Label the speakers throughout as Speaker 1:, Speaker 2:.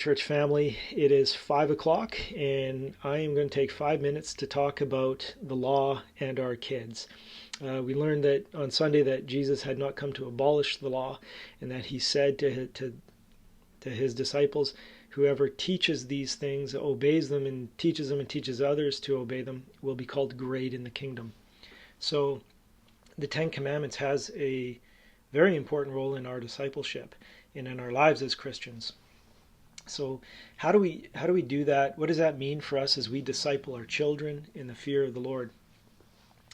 Speaker 1: church family. It is 5 o'clock, and I am going to take 5 minutes to talk about the law and our kids. We learned that on Sunday that Jesus had not come to abolish the law, and that he said to his disciples, whoever teaches these things, obeys them, and teaches others to obey them, will be called great in the kingdom. So the Ten Commandments has a very important role in our discipleship and in our lives as Christians. So how do we do that? What does that mean for us as we disciple our children in the fear of the Lord?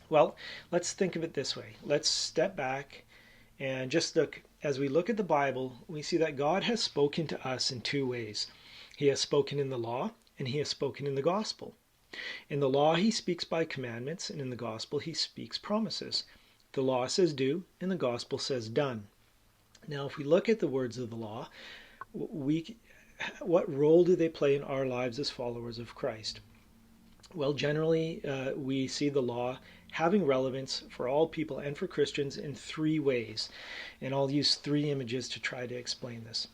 Speaker 1: Well, let's think of it this way. Let's step back and just look. As we look at the Bible, we see that God has spoken to us in two ways. He has spoken in the law, and he has spoken in the gospel. In the law, he speaks by commandments, and in the gospel, he speaks promises. The law says do, and the gospel says done. Now, if we look at the words of the law, what role do they play in our lives as followers of Christ? Well, generally, we see the law having relevance for all people and for Christians in three ways. And I'll use three images to try to explain this.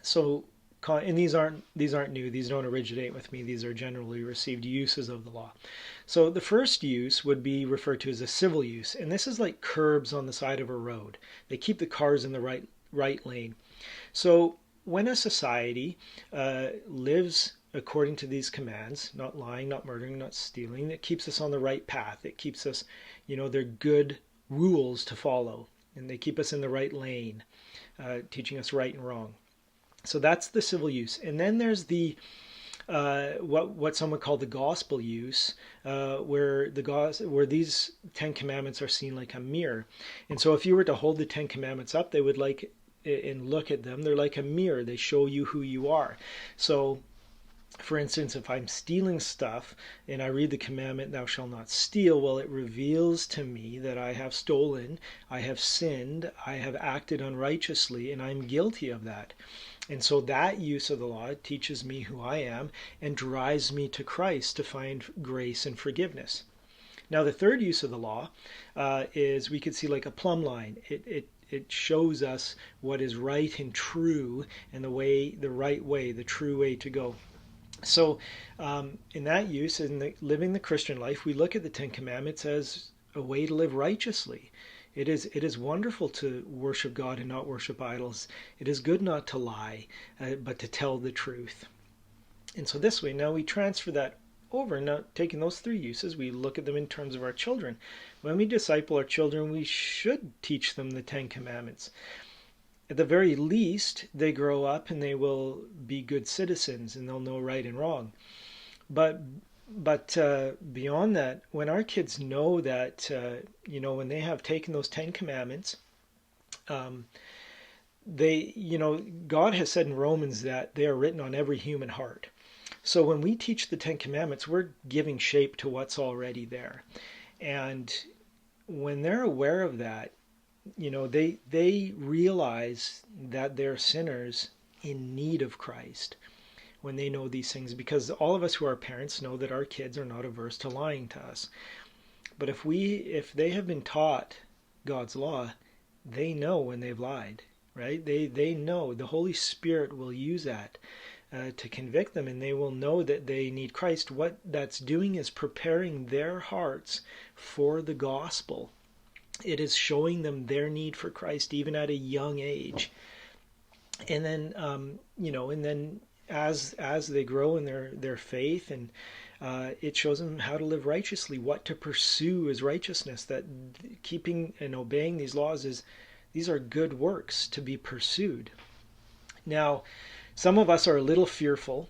Speaker 1: So, and these aren't new. These don't originate with me. These are generally received uses of the law. So the first use would be referred to as a civil use. And this is like curbs on the side of a road. They keep the cars in the right lane. So when a society lives according to these commands, not lying, not murdering, not stealing, it keeps us on the right path. It keeps us, they're good rules to follow, and they keep us in the right lane, teaching us right and wrong. So that's the civil use. And then there's the what some would call the gospel use, where these Ten Commandments are seen like a mirror. And so if you were to hold the Ten Commandments up, they would and look at them, they're like a mirror. They show you who you are. So, for instance, if I'm stealing stuff and I read the commandment, thou shalt not steal, well, it reveals to me that I have stolen, I have sinned, I have acted unrighteously, and I'm guilty of that. And so that use of the law teaches me who I am and drives me to Christ to find grace and forgiveness. Now, the third use of the law is we could see like a plumb line. It shows us what is right and true and the right way, the true way to go. So in that use, living the Christian life, we look at the Ten Commandments as a way to live righteously. It is wonderful to worship God and not worship idols. It is good not to lie, but to tell the truth. And so this way, now we transfer that over. Now, taking those three uses, we look at them in terms of our children. When we disciple our children, we should teach them the Ten Commandments. At the very least, they grow up and they will be good citizens and they'll know right and wrong. But beyond that, when our kids know that, when they have taken those Ten Commandments, God has said in Romans that they are written on every human heart. So when we teach the Ten Commandments, we're giving shape to what's already there. And when they're aware of that, they realize that they're sinners in need of Christ when they know these things, because all of us who are parents know that our kids are not averse to lying to us. But if they have been taught God's law, they know when they've lied, right? They know the Holy Spirit will use that to convict them, and they will know that they need Christ. What that's doing is preparing their hearts for the gospel. It is showing them their need for Christ even at a young age. And then, as they grow in their faith, and it shows them how to live righteously, what to pursue as righteousness, that keeping and obeying these laws these are good works to be pursued. Now, some of us are a little fearful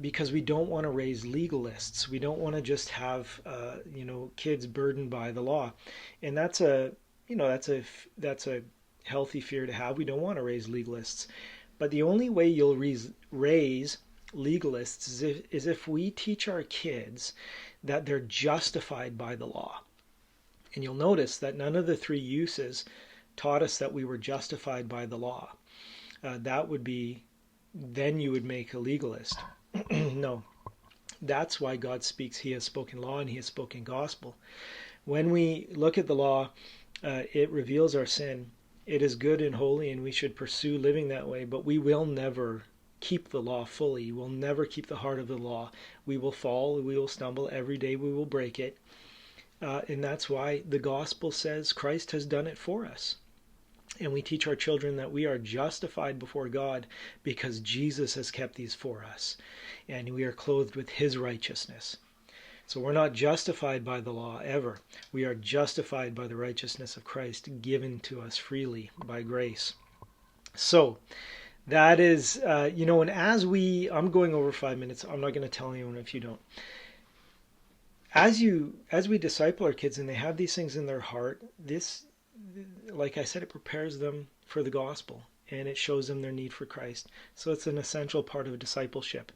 Speaker 1: because we don't want to raise legalists. We don't want to just have kids burdened by the law, and that's a healthy fear to have. We don't want to raise legalists, but the only way you'll raise legalists is if we teach our kids that they're justified by the law. And you'll notice that none of the three uses taught us that we were justified by the law. Then you would make a legalist. No, that's why God speaks. He has spoken law and he has spoken gospel. When we look at the law, it reveals our sin. It is good and holy, and we should pursue living that way, but we will never keep the law fully. We'll never keep the heart of the law. We will fall, we will stumble, every day we will break it. And that's why the gospel says Christ has done it for us. And we teach our children that we are justified before God because Jesus has kept these for us. And we are clothed with his righteousness. So we're not justified by the law ever. We are justified by the righteousness of Christ given to us freely by grace. So that is, and I'm going over 5 minutes. I'm not going to tell anyone if you don't. As we disciple our kids and they have these things in their heart, this, like I said, it prepares them for the gospel and it shows them their need for Christ. So it's an essential part of discipleship.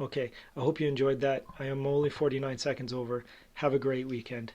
Speaker 1: Okay, I hope you enjoyed that. I am only 49 seconds over. Have a great weekend.